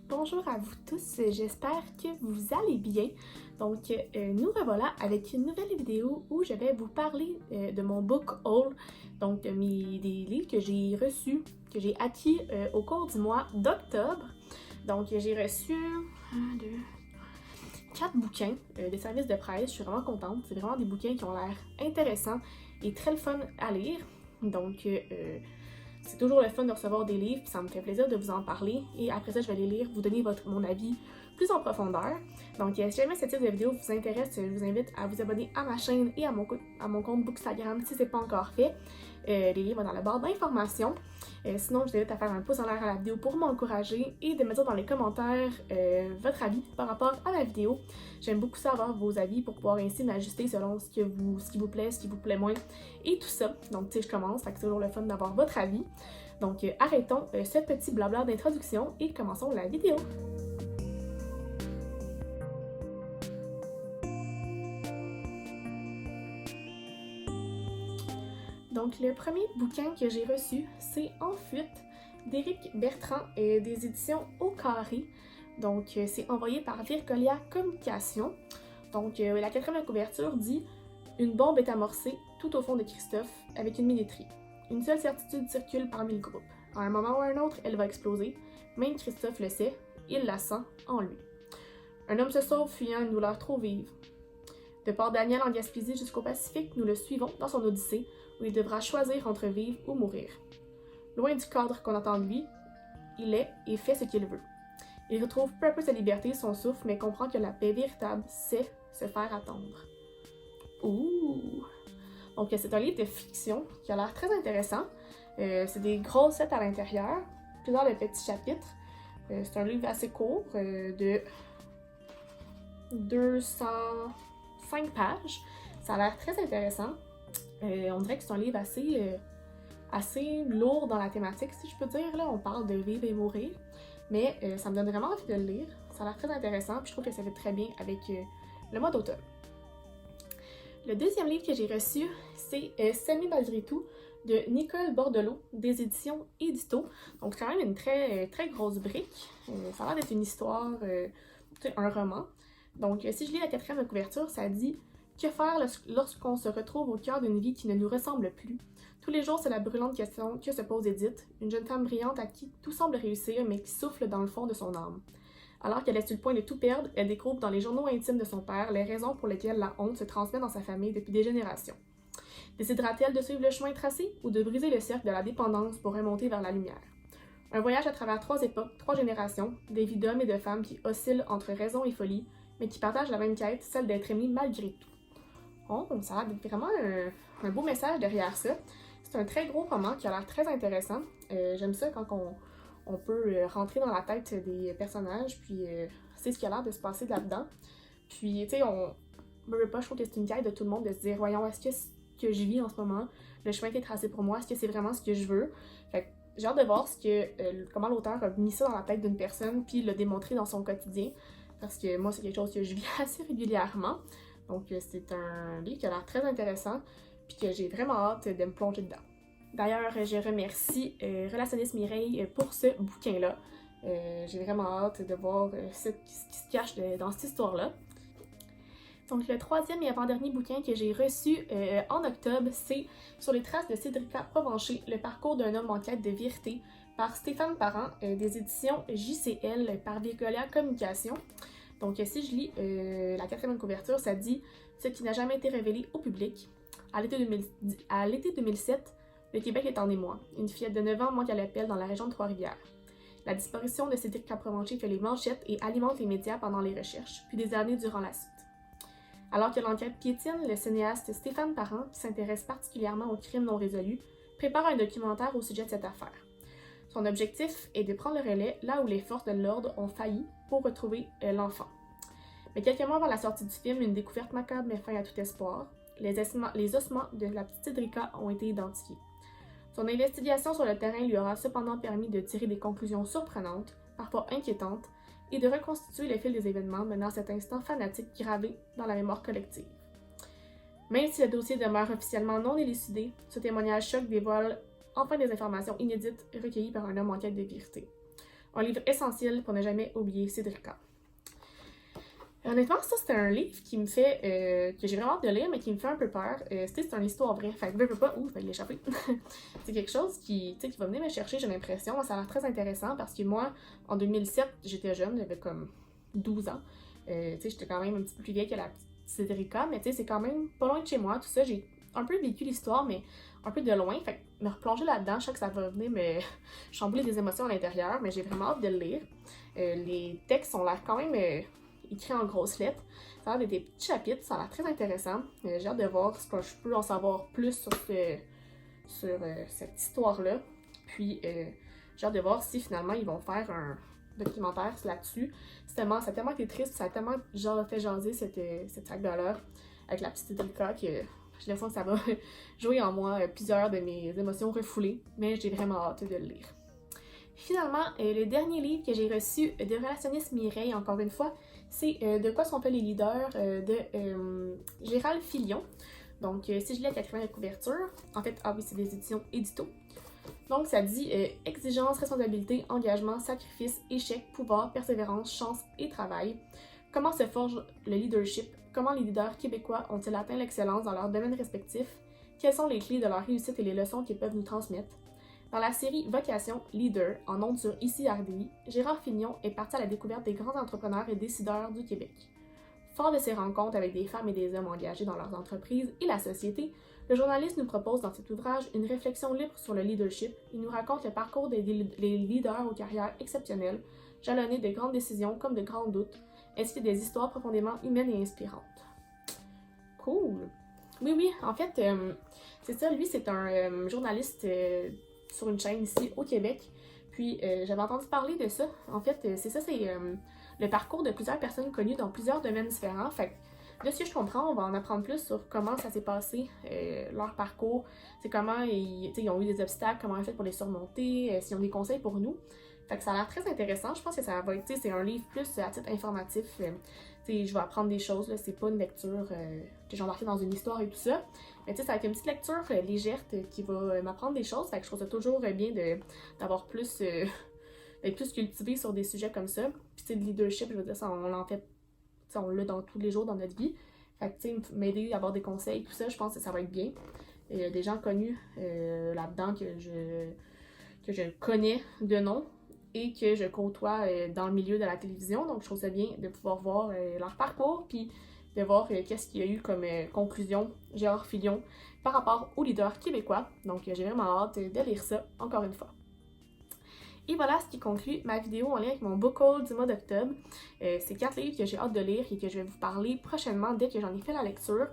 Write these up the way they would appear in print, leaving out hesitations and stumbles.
Bonjour à vous tous, j'espère que vous allez bien. Donc, nous revoilà avec une nouvelle vidéo où je vais vous parler de mon book haul, donc des livres que j'ai reçus, que j'ai acquis au cours du mois d'octobre. Donc, j'ai reçu 4 bouquins des services de presse. Je suis vraiment contente. C'est vraiment des bouquins qui ont l'air intéressants et très le fun à lire. Donc, c'est toujours le fun de recevoir des livres, puis ça me fait plaisir de vous en parler. Et après ça, je vais les lire, vous donner mon avis plus en profondeur. Donc, si jamais ce type de vidéo vous intéresse, je vous invite à vous abonner à ma chaîne et à mon compte Bookstagram si ce n'est pas encore fait. Les livres dans la barre d'informations. Sinon, je vous invite à faire un pouce en l'air à la vidéo pour m'encourager et de me dire dans les commentaires votre avis par rapport à la vidéo. J'aime beaucoup ça, avoir vos avis pour pouvoir ainsi m'ajuster selon ce qui vous plaît, ce qui vous plaît moins et tout ça. Donc, tu sais, je commence, fait que c'est toujours le fun d'avoir votre avis. Donc, arrêtons ce petit blabla d'introduction et commençons la vidéo. Donc, le premier bouquin que j'ai reçu, c'est En fuite d'Éric Bertrand des éditions Au Carré. Donc, c'est envoyé par Vircolia Communication. Donc, la quatrième couverture dit « Une bombe est amorcée tout au fond de Christophe avec une minuterie. Une seule certitude circule parmi le groupe. À un moment ou à un autre, elle va exploser. Même Christophe le sait, il la sent en lui. Un homme se sauve fuyant une douleur trop vive. De Port-Daniel en Gaspésie jusqu'au Pacifique, nous le suivons dans son odyssée où il devra choisir entre vivre ou mourir. Loin du cadre qu'on attend de lui, il est et fait ce qu'il veut. Il retrouve peu à peu sa liberté, son souffle, mais comprend que la paix véritable sait se faire attendre. Ouh! Donc, c'est un livre de fiction qui a l'air très intéressant. C'est des grosses lettres à l'intérieur, plusieurs de petits chapitres. C'est un livre assez court, de 205 pages. Ça a l'air très intéressant. On dirait que c'est un livre assez lourd dans la thématique, si je peux dire. Là, on parle de vivre et mourir, mais ça me donne vraiment envie de le lire. Ça a l'air très intéressant, puis je trouve que ça fait très bien avec le mois d'automne. Le deuxième livre que j'ai reçu, c'est S'aimer malgré tout de Nicole Bordelot des éditions Édito. Donc, c'est quand même une très grosse brique. Ça a l'air d'être une histoire, un roman. Donc, si je lis la quatrième couverture, ça dit « Que faire lorsqu'on se retrouve au cœur d'une vie qui ne nous ressemble plus? Tous les jours, c'est la brûlante question que se pose Edith, une jeune femme brillante à qui tout semble réussir, mais qui souffle dans le fond de son âme. Alors qu'elle est sur le point de tout perdre, elle découvre dans les journaux intimes de son père les raisons pour lesquelles la honte se transmet dans sa famille depuis des générations. Décidera-t-elle de suivre le chemin tracé ou de briser le cercle de la dépendance pour remonter vers la lumière? Un voyage à travers 3 époques, 3 générations, des vies d'hommes et de femmes qui oscillent entre raison et folie, mais qui partagent la même quête, celle d'être aimés malgré tout. Oh, ça a l'air d'être vraiment un beau message derrière ça. C'est un très gros roman qui a l'air très intéressant. J'aime ça quand on peut rentrer dans la tête des personnages, puis c'est ce qui a l'air de se passer là-dedans. Puis, tu sais, je trouve que c'est une quête de tout le monde de se dire, voyons, est-ce que ce que je vis en ce moment, le chemin qui est tracé pour moi, est-ce que c'est vraiment ce que je veux? Fait que j'ai hâte de voir comment l'auteur a mis ça dans la tête d'une personne, puis le démontrer dans son quotidien, parce que moi, c'est quelque chose que je vis assez régulièrement. Donc, c'est un livre qui a l'air très intéressant, puis que j'ai vraiment hâte de me plonger dedans. D'ailleurs, je remercie Relationniste Mireille pour ce bouquin-là. J'ai vraiment hâte de voir ce qui se cache dans cette histoire-là. Donc, le troisième et avant-dernier bouquin que j'ai reçu en octobre, c'est Sur les traces de Cédrica Provencher, le parcours d'un homme en quête de vérité, par Stéphane Parent, des éditions JCL par Vircolia Communication. Donc, si je lis la quatrième couverture, ça dit « Ce qui n'a jamais été révélé au public. À l'été 2007, le Québec est en émoi. Une fillette de 9 ans manque à l'appel dans la région de Trois-Rivières. La disparition de Cédrica Provencher fait les manchettes et alimente les médias pendant les recherches, puis des années durant la suite. Alors que l'enquête piétine, le cinéaste Stéphane Parent, qui s'intéresse particulièrement aux crimes non résolus, prépare un documentaire au sujet de cette affaire. Son objectif est de prendre le relais là où les forces de l'ordre ont failli pour retrouver l'enfant. Mais quelques mois avant la sortie du film, une découverte macabre met fin à tout espoir. Les ossements de la petite Cédrica ont été identifiés. Son investigation sur le terrain lui aura cependant permis de tirer des conclusions surprenantes, parfois inquiétantes, et de reconstituer le fil des événements menant à cet instant fanatique gravé dans la mémoire collective. Même si le dossier demeure officiellement non élucidé, ce témoignage choc dévoile enfin des informations inédites recueillies par un homme en quête de vérité. un livre essentiel pour ne jamais oublier Cédrica. Honnêtement, ça c'était un livre qui me fait, que j'ai vraiment hâte de lire, mais qui me fait un peu peur. C'est une histoire vraie, fait que veux pas, je vais l'échapper. C'est quelque chose qui va venir me chercher, j'ai l'impression. Ça a l'air très intéressant parce que moi, en 2007, j'étais jeune, j'avais comme 12 ans. J'étais quand même un petit peu plus vieille que la petite Cédrica, mais c'est quand même pas loin de chez moi, tout ça. J'ai un peu vécu l'histoire, mais un peu de loin, fait que me replonger là-dedans, je sais que ça va venir me chambouler des émotions à l'intérieur, mais j'ai vraiment hâte de le lire. Les textes ont l'air quand même écrits en grosses lettres. Ça a l'air d'être des petits chapitres, ça a l'air très intéressant. J'ai hâte de voir si je peux en savoir plus sur cette histoire-là. Puis j'ai hâte de voir si finalement ils vont faire un documentaire là-dessus. Ça a tellement été triste, ça a tellement fait jaser cette saga-là avec la petite Cédrica que j'ai l'impression que ça va jouer en moi plusieurs de mes émotions refoulées, mais j'ai vraiment hâte de le lire. Finalement, le dernier livre que j'ai reçu de Relationniste Mireille, encore une fois, c'est De quoi sont faits les leaders de Gérald Filion. Donc, si je lis la quatrième couverture, en fait, oui, c'est des éditions Édito. Donc, ça dit exigence, responsabilité, engagement, sacrifice, échec, pouvoir, persévérance, chance et travail. Comment se forge le leadership? Comment les leaders québécois ont-ils atteint l'excellence dans leurs domaines respectifs? Quelles sont les clés de leur réussite et les leçons qu'ils peuvent nous transmettre? Dans la série Vocation Leader, en ondes sur Ici RDI, Gérard Filion est parti à la découverte des grands entrepreneurs et décideurs du Québec. Fort de ses rencontres avec des femmes et des hommes engagés dans leurs entreprises et la société, le journaliste nous propose dans cet ouvrage une réflexion libre sur le leadership. Il nous raconte le parcours des leaders aux carrières exceptionnelles, jalonnées de grandes décisions comme de grands doutes, ainsi que des histoires profondément humaines et inspirantes. Cool! Oui, en fait, c'est ça, lui, c'est un journaliste sur une chaîne ici au Québec. Puis j'avais entendu parler de ça. En fait, c'est ça, c'est le parcours de plusieurs personnes connues dans plusieurs domaines différents. Fait que de ce que je comprends, on va en apprendre plus sur comment ça s'est passé, leur parcours, c'est comment ils ont eu des obstacles, comment ils ont fait pour les surmonter, s'ils ont des conseils pour nous. Fait que ça a l'air très intéressant. Je pense que ça va être, c'est un livre plus à titre informatif. Je vais apprendre des choses, là, c'est pas une lecture que j'ai embarquée dans une histoire et tout ça. Mais ça va être une petite lecture légère qui va m'apprendre des choses. Fait que je trouve ça toujours bien d'avoir plus, d'être plus cultivé sur des sujets comme ça. Puis de leadership, je veux dire, ça, on l'en fait, on l'a dans tous les jours dans notre vie. Fait que m'aider à avoir des conseils, tout ça, je pense que ça va être bien. Il y a des gens connus là-dedans que je connais de nom et que je côtoie dans le milieu de la télévision. Donc, je trouve ça bien de pouvoir voir leur parcours, puis de voir qu'est-ce qu'il y a eu comme conclusion, Gérard Filion, par rapport aux leaders québécois. Donc, j'ai vraiment hâte de lire ça, encore une fois. Et voilà ce qui conclut ma vidéo en lien avec mon book haul du mois d'octobre. C'est 4 livres que j'ai hâte de lire et que je vais vous parler prochainement dès que j'en ai fait la lecture.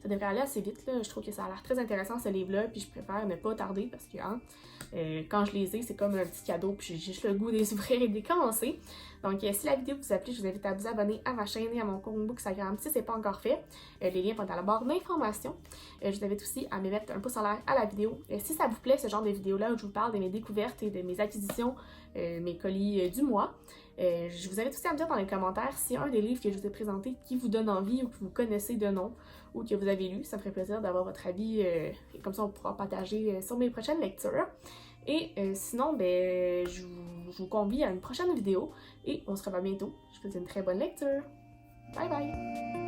Ça devrait aller assez vite, là. Je trouve que ça a l'air très intéressant ce livre-là, puis je préfère ne pas tarder parce que quand je les ai, c'est comme un petit cadeau, puis j'ai juste le goût de les ouvrir et de les commencer. Donc, si la vidéo vous a plu, je vous invite à vous abonner à ma chaîne et à mon compte Bookstagram si ce n'est pas encore fait. Les liens vont être à la barre d'informations. Je vous invite aussi à me mettre un pouce en l'air à la vidéo. Si ça vous plaît, ce genre de vidéo-là où je vous parle de mes découvertes et de mes acquisitions, mes colis du mois, je vous invite aussi à me dire dans les commentaires si un des livres que je vous ai présentés qui vous donne envie ou que vous connaissez de nom ou que vous avez lu. Ça me ferait plaisir d'avoir votre avis et comme ça on pourra partager sur mes prochaines lectures. Et sinon, je vous convie à une prochaine vidéo et on se revoit bientôt. Je vous souhaite une très bonne lecture. Bye bye!